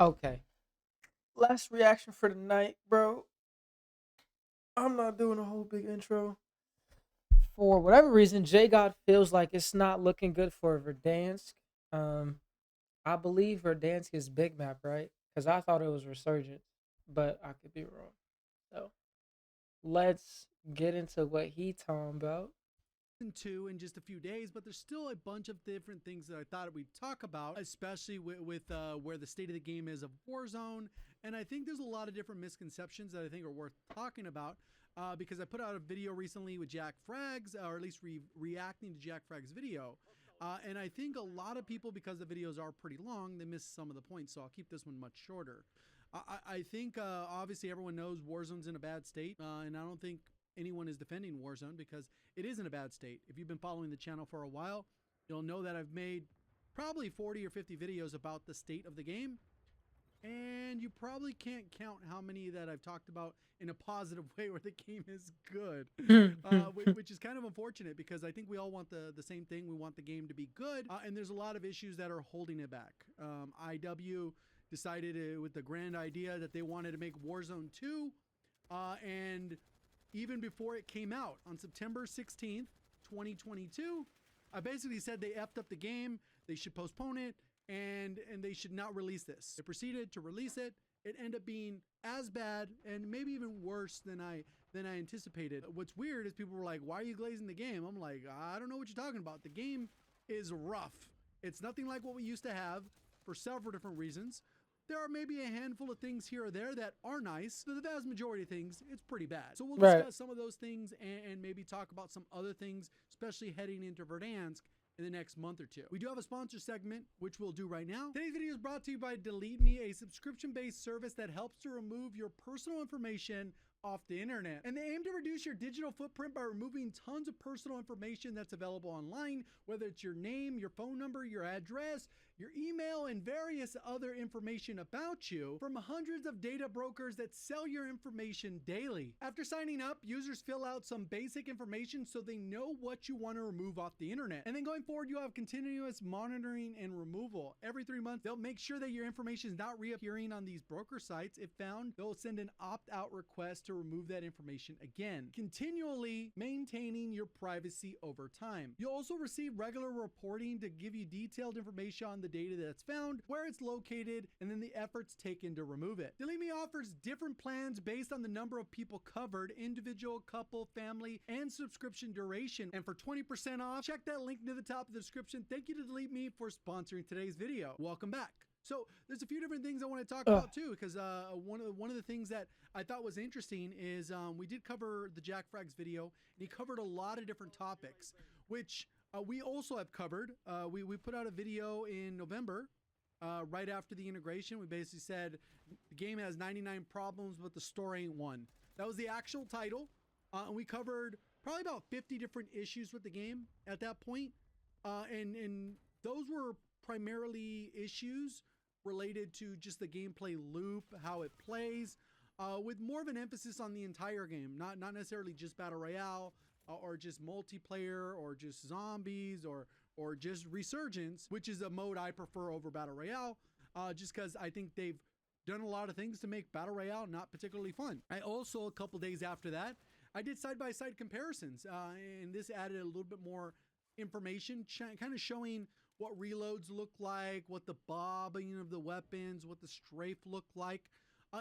Okay. Last reaction for the night, bro. I'm not doing a whole big intro. For whatever reason, Jgod feels like it's not looking good for Verdansk. Um, I believe Verdansk is big map, right? Because I thought it was Resurgence, but I could be wrong. So let's get into what he talking about. Two in just a few days, but there's still a bunch of different things that I thought we'd talk about, especially with where the state of the game is of Warzone. And I think there's a lot of different misconceptions that I think are worth talking about. Because I put out a video recently with Jack Frags, or at least reacting to Jack Frags' video. And I think a lot of people, because the videos are pretty long, they miss some of the points. So I'll keep this one much shorter. I think obviously everyone knows Warzone's in a bad state, and I don't think anyone is defending Warzone because it is in a bad state. If you've been following the channel for a while, you'll know that I've made probably 40 or 50 videos about the state of the game. And you probably can't count how many that I've talked about in a positive way where the game is good, which is kind of unfortunate because I think we all want the same thing. We want the game to be good, and there's a lot of issues that are holding it back. IW decided with the grand idea that they wanted to make Warzone 2, and even before it came out on September 16th, 2022, I basically said they effed up the game, they should postpone it, and they should not release this. They proceeded to release it. It ended up being as bad and maybe even worse than I anticipated. What's weird is people were like, "Why are you glazing the game?" I'm like, "I don't know what you're talking about. The game is rough. It's nothing like what we used to have for several different reasons. There are maybe a handful of things here or there that are nice, but the vast majority of things, it's pretty bad. So we'll Right. discuss some of those things and maybe talk about some other things, especially heading into Verdansk in the next month or two. We do have a sponsor segment, which we'll do right now. Today's video is brought to you by Delete Me, a subscription-based service that helps to remove your personal information off the internet. And they aim to reduce your digital footprint by removing tons of personal information that's available online, whether it's your name, your phone number, your address, your email, and various other information about you from hundreds of data brokers that sell your information daily. After signing up, users fill out some basic information so they know what you want to remove off the internet. And then going forward, you have continuous monitoring and removal. Every 3 months, they'll make sure that your information is not reappearing on these broker sites. If found, they'll send an opt-out request to remove that information again, continually maintaining your privacy over time. You'll also receive regular reporting to give you detailed information on the data that's found, where it's located, and then the efforts taken to remove it. Delete Me offers different plans based on the number of people covered, individual, couple, family, and subscription duration. And for 20% off, check that link near the top of the description. Thank you to Delete Me for sponsoring today's video. Welcome back. So there's a few different things I want to talk about too, because one of the things that I thought was interesting is we did cover the Jack Frags video, and he covered a lot of different topics, which we also have covered. We put out a video in November, right after the integration. We basically said the game has 99 problems, but the story ain't one. That was the actual title, and we covered probably about 50 different issues with the game at that point, and those were primarily issues related to just the gameplay loop, how it plays, with more of an emphasis on the entire game, not necessarily just Battle Royale, or just multiplayer, or just zombies, or just Resurgence, which is a mode I prefer over Battle Royale, just because I think they've done a lot of things to make Battle Royale not particularly fun. I also, a couple days after that, I did side-by-side comparisons, and this added a little bit more information, kind of showing what reloads look like, what the bobbing of the weapons, what the strafe look like.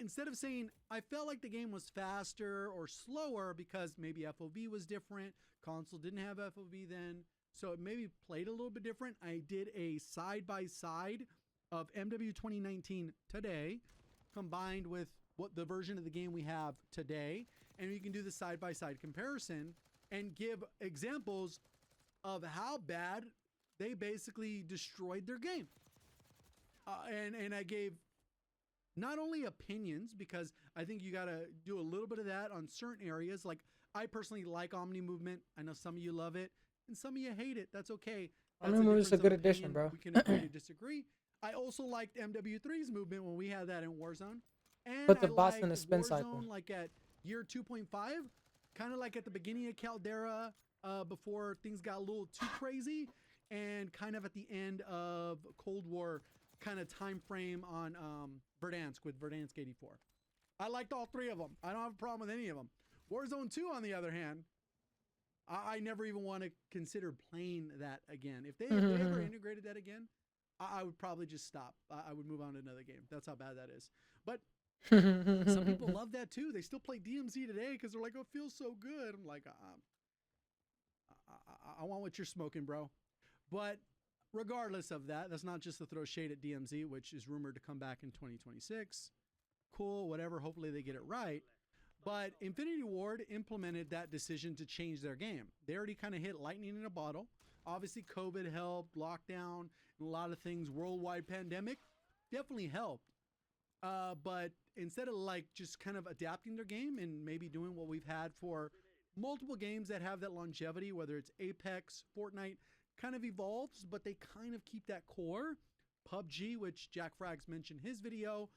Instead of saying, I felt like the game was faster or slower because maybe FOV was different, console didn't have FOV then, so it maybe played a little bit different. I did a side-by-side of MW 2019 today, combined with what the version of the game we have today, and you can do the side-by-side comparison and give examples of how bad they basically destroyed their game. And I gave not only opinions, because I think you gotta do a little bit of that on certain areas. Like, I personally like Omni Movement. I know some of you love it, and some of you hate it. That's okay. That's I mean, it's a good addition, bro. We can agree to disagree. I also liked MW3's movement when we had that in Warzone. And Put I the boss in liked the spin cycle. Warzone like at year 2.5, kind of like at the beginning of Caldera, before things got a little too crazy, and kind of at the end of Cold War kind of time frame on Verdansk with Verdansk 84. I liked all three of them. I don't have a problem with any of them. Warzone 2, on the other hand, I never even want to consider playing that again. If they ever integrated that again, I would probably just stop. I would move on to another game. That's how bad that is. But some people love that too. They still play DMZ today because they're like, oh, it feels so good. I'm like, I want what you're smoking, bro. But regardless of that, that's not just to throw shade at DMZ, which is rumored to come back in 2026. Cool, whatever. Hopefully they get it right. But Infinity Ward implemented that decision to change their game. They already kind of hit lightning in a bottle. Obviously, COVID helped, lockdown, and a lot of things, worldwide pandemic definitely helped. But instead of like just kind of adapting their game and maybe doing what we've had for multiple games that have that longevity, whether it's Apex, Fortnite, kind of evolves, but they kind of keep that core. PUBG, which Jack Frags mentioned in his video.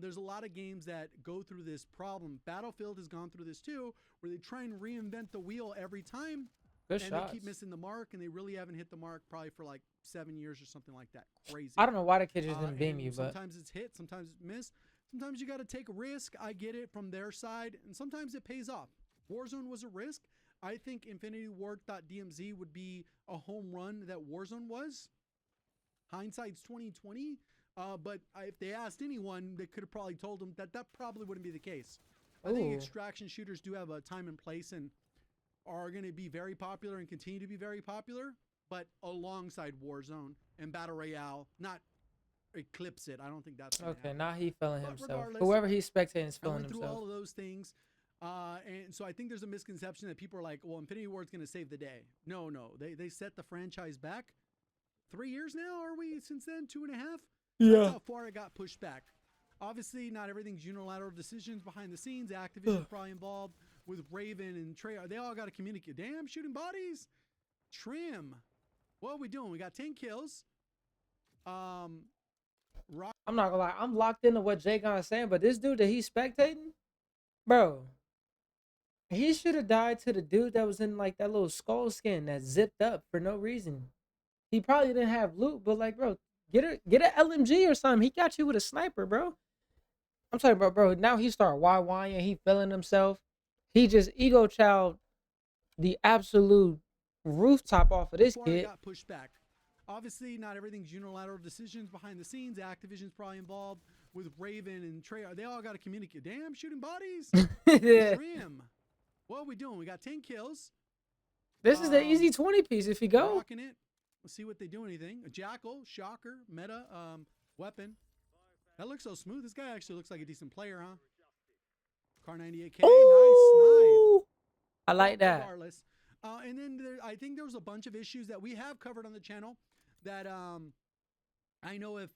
There's a lot of games that go through this problem. Battlefield has gone through this too, where they try and reinvent the wheel every time. Good and shots. They keep missing the mark, and they really haven't hit the mark probably for like 7 years or something like that. Crazy. I don't know why the kid just didn't beam you, but sometimes it's hit, sometimes it's missed. Sometimes you got to take a risk. I get it from their side, and sometimes it pays off. Warzone was a risk. I think Infinity Ward thought DMZ would be a home run that Warzone was. Hindsight's 2020. But if they asked anyone, they could have probably told them that probably wouldn't be the case. I think extraction shooters do have a time and place and are going to be very popular and continue to be very popular, but alongside Warzone and Battle Royale, not eclipse it. I don't think that's okay. Happen. Now he feeling himself. Regardless, Whoever he's spectating is I feeling went through himself. all of those things. And so I think there's a misconception that people are like, well, Infinity Ward's going to save the day. No. They set the franchise back 3 years now. Are we since then? 2.5? Yeah. That's how far it got pushed back. Obviously, not everything's unilateral decisions behind the scenes. Activision's probably involved with Raven and Trey. They all got to communicate. Damn, shooting bodies. Trim. What are we doing? We got 10 kills. I'm not gonna lie. I'm locked into what Jgod is saying, but this dude that he's spectating, bro, he should have died to the dude that was in like that little skull skin that zipped up for no reason. He probably didn't have loot, but like, bro, get an LMG or something. He got you with a sniper, bro. I'm talking about, bro. Now he start YYing. He feeling himself. He just ego child the absolute rooftop off of this kid. Got pushed back. Obviously, not everything's unilateral decisions behind the scenes. Activision's probably involved with Raven and Trey. They all got to communicate. Damn, shooting bodies. Yeah. Trim. What are we doing? We got 10 kills. This is the easy 20 piece if you go. Rocking it. Let's see what they do. Anything. A Jackal, Shocker, Meta, Weapon. That looks so smooth. This guy actually looks like a decent player, huh? Car 98K. Nice. I like that. Regardless. And then I think there was a bunch of issues that we have covered on the channel that I know if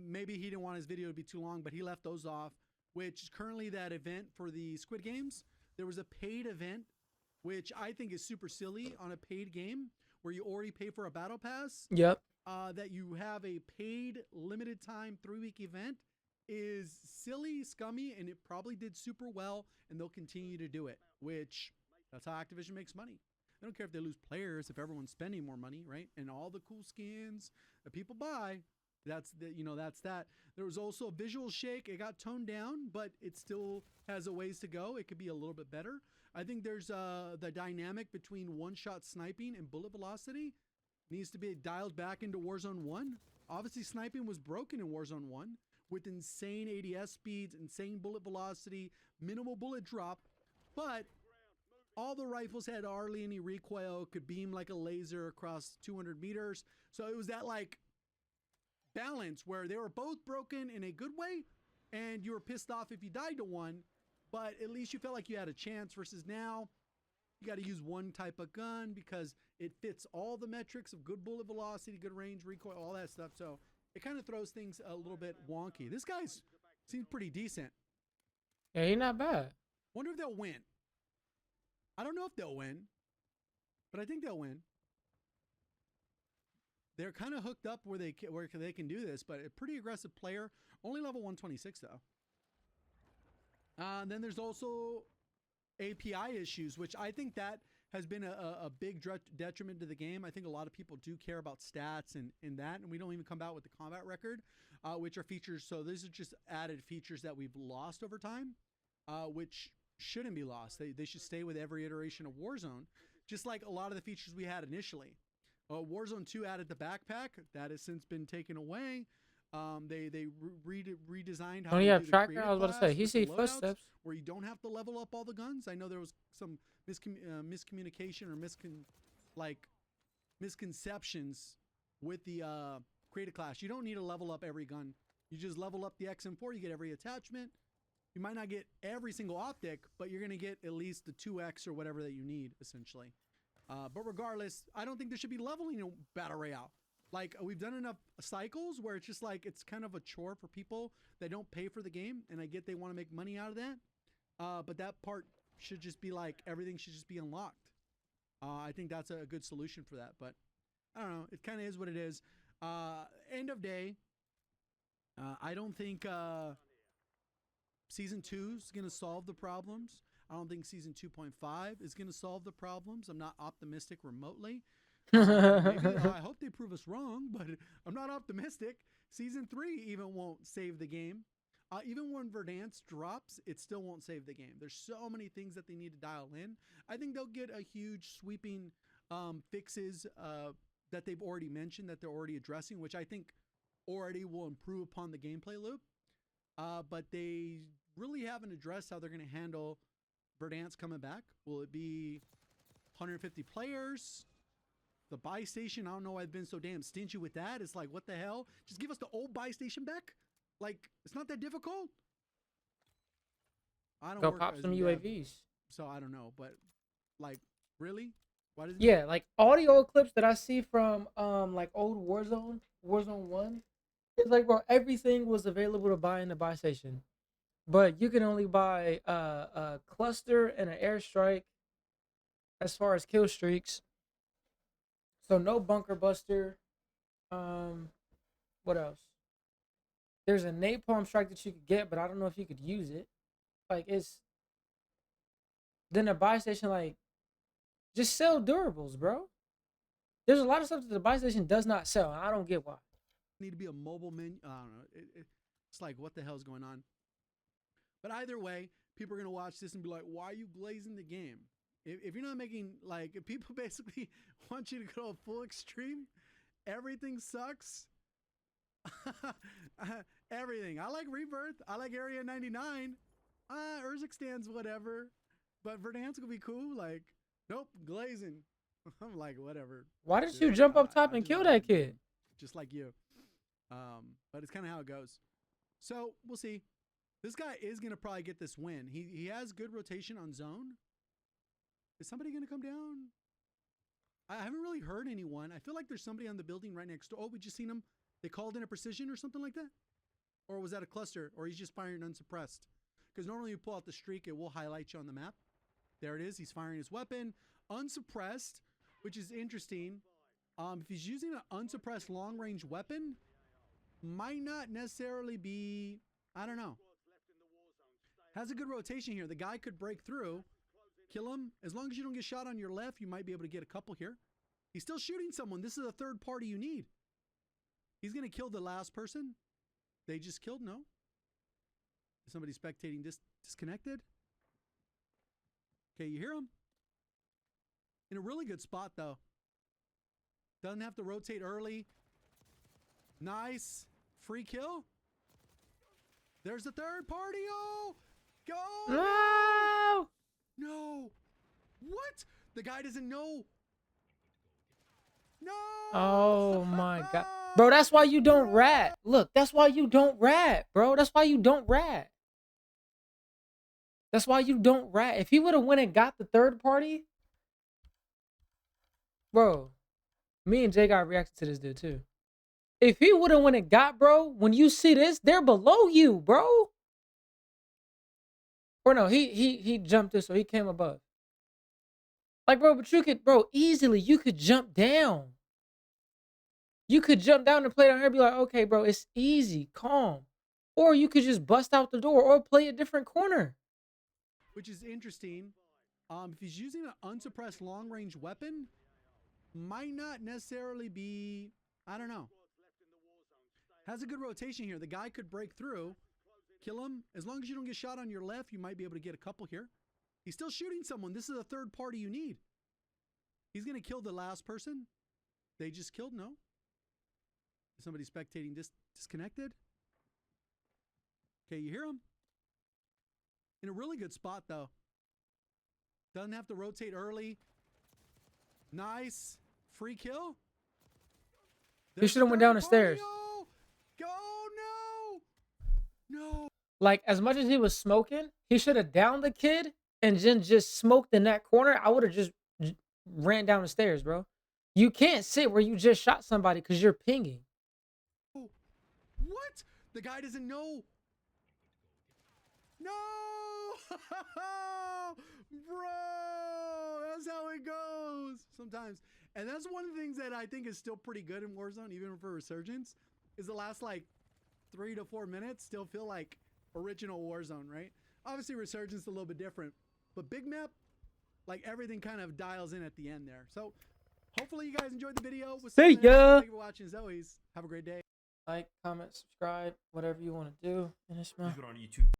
maybe he didn't want his video to be too long, but he left those off, which is currently that event for the Squid Games. There was a paid event, which I think is super silly on a paid game where you already pay for a battle pass. Yep. That you have a paid limited time 3-week event is silly, scummy, and it probably did super well, and they'll continue to do it, which that's how Activision makes money. They don't care if they lose players, if everyone's spending more money, right? And all the cool skins that people buy, that's that. There was also a visual shake. It got toned down, but it still has a ways to go. It could be a little bit better. I think there's the dynamic between one-shot sniping and bullet velocity needs to be dialed back into Warzone 1. Obviously, sniping was broken in Warzone 1 with insane ADS speeds, insane bullet velocity, minimal bullet drop, but all the rifles had hardly any recoil, could beam like a laser across 200 meters. So it was that like balance where they were both broken in a good way, and you were pissed off if you died to one, but at least you felt like you had a chance, versus now you got to use one type of gun because it fits all the metrics of good bullet velocity, good range, recoil, all that stuff. So it kind of throws things a little bit wonky. This guy's seems pretty decent. Yeah, he's not bad. Wonder if they'll win. I don't know if they'll win, but I think they'll win. They're kind of hooked up where they can do this, but a pretty aggressive player. Only level 126 though. Then there's also API issues, which I think that has been a big detriment to the game. I think a lot of people do care about stats and that, and we don't even come out with the combat record, which are features. So these are just added features that we've lost over time, which shouldn't be lost. They should stay with every iteration of Warzone, just like a lot of the features we had initially. Warzone 2 added the backpack. That has since been taken away. They redesigned how Don't they you do have the tracker? creative I was about to class say, he with the see loadouts, footsteps. where you don't have to level up all the guns. I know there was some miscommunication or misconceptions with the creative class. You don't need to level up every gun. You just level up the XM4. You get every attachment. You might not get every single optic, but you're gonna get at least the 2x or whatever that you need, essentially. But regardless, I don't think there should be leveling in Battle Royale. Like, we've done enough cycles where it's just like, it's kind of a chore for people that don't pay for the game. And I get they want to make money out of that. But that part should just be like, everything should just be unlocked. I think that's a good solution for that. But I don't know. It kind of is what it is. End of day. I don't think Season 2 is going to solve the problems. I don't think Season 2.5 is going to solve the problems. I'm not optimistic remotely. Maybe, I hope they prove us wrong, but I'm not optimistic. Season 3 even won't save the game. Even when Verdansk drops, it still won't save the game. There's so many things that they need to dial in. I think they'll get a huge sweeping fixes that they've already mentioned, that they're already addressing, which I think already will improve upon the gameplay loop. But they really haven't addressed how they're going to handle Verdansk coming back. Will it be 150 players? The buy station, I don't know why I've been so damn stingy with that. It's like, what the hell? Just give us the old buy station back? Like, it's not that difficult. I don't Go work pop as some a dev, UAVs. so I don't know. But, like, really? Why does Yeah, like audio clips that I see from like old Warzone 1. It's like, bro, everything was available to buy in the buy station. But you can only buy a cluster and an airstrike as far as kill streaks. So no bunker buster. What else? There's a napalm strike that you could get, but I don't know if you could use it. Like, it's then a buy station, like, just sell durables, bro. There's a lot of stuff that the buy station does not sell, and I don't get why. Need to be a mobile menu. I don't know. It's like, what the hell's going on? But either way, people are going to watch this and be like, why are you glazing the game? If you're not making, like, if people basically want you to go full extreme, everything sucks. Everything. I like Rebirth. I like Area 99. Urzik stands whatever. But Verdansk will be cool. Like, nope, glazing. I'm like, whatever. Why did you jump up top and kill that kid? Just like you. But it's kind of how it goes. So we'll see. This guy is going to probably get this win. He has good rotation on zone. Is somebody going to come down? I haven't really heard anyone. I feel like there's somebody on the building right next door. Oh, we just seen him. They called in a precision or something like that? Or was that a cluster? Or he's just firing unsuppressed? Because normally you pull out the streak, it will highlight you on the map. There it is. He's firing his weapon. Unsuppressed, which is interesting. If he's using an unsuppressed long-range weapon, might not necessarily be, I don't know. Has a good rotation here. The guy could break through, kill him. As long as you don't get shot on your left, you might be able to get a couple here. He's still shooting someone. This is a third party you need. He's going to kill the last person. They just killed, no? Is somebody spectating disconnected? Okay, you hear him. In a really good spot, though. Doesn't have to rotate early. Nice. Free kill. There's the third party. Oh! Go! No! No! What? The guy doesn't know. No! Oh my god. Bro, that's why you don't rat. Look, that's why you don't rat, bro. That's why you don't rat. That's why you don't rat. If he would have went and got the third party, bro, me and Jay got reacted to this dude too. If he would have went and got, bro, when you see this, they're below you, bro. Or no, he jumped this, so he came above. Like, bro, but you could, bro, easily, you could jump down. You could jump down and play down here and be like, okay, bro, it's easy, calm. Or you could just bust out the door or play a different corner. Which is interesting. If he's using an unsuppressed long-range weapon, might not necessarily be, I don't know. Has a good rotation here. The guy could break through, kill him. As long as you don't get shot on your left, you might be able to get a couple here. He's still shooting someone. This is a third party you need. He's going to kill the last person. They just killed, no? Is somebody spectating disconnected? Okay, you hear him. In a really good spot, though. Doesn't have to rotate early. Nice. Free kill. He should have went down the stairs. Go, no. No. Like, as much as he was smoking, he should have downed the kid and then just smoked in that corner. I would have just ran down the stairs, bro. You can't sit where you just shot somebody because you're pinging. What? The guy doesn't know. No! Bro! That's how it goes sometimes. And that's one of the things that I think is still pretty good in Warzone, even for Resurgence, is the last like 3 to 4 minutes still feel like original Warzone, right? Obviously Resurgence is a little bit different, but big map, like everything kind of dials in at the end there. So hopefully you guys enjoyed the video. See ya! Thank you for watching as always. Have a great day. Like, comment, subscribe, whatever you want to do. And it's my... on YouTube.